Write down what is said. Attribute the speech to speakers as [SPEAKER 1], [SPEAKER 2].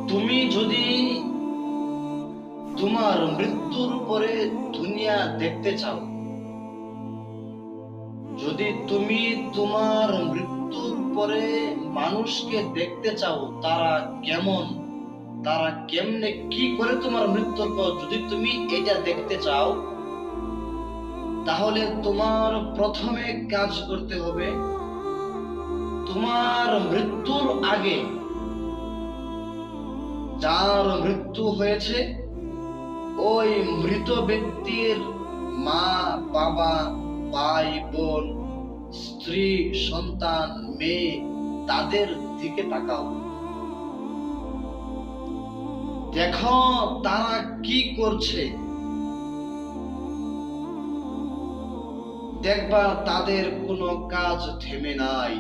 [SPEAKER 1] তুমি যদি তোমার মৃত্যুর পরে দুনিয়া দেখতে চাও, যদি তুমি তোমার মৃত্যুর পরে মানুষকে দেখতে চাও তারা কেমন, তারা কেমনে কি করে তোমার মৃত্যুর পর যদি তুমি এটা দেখতে চাও, তাহলে তোমার প্রথমে কাজ করতে হবে, তোমার মৃত্যুর আগে যার মৃত্যু হয়েছে ওই মৃত ব্যক্তির মা বাবা, ভাই বোন, স্ত্রী সন্তান, মেয়ে, তাদের দিকে তাকাও, দেখো তারা কি করছে। দেখবা তাদের কোনো কাজ থেমে নাই।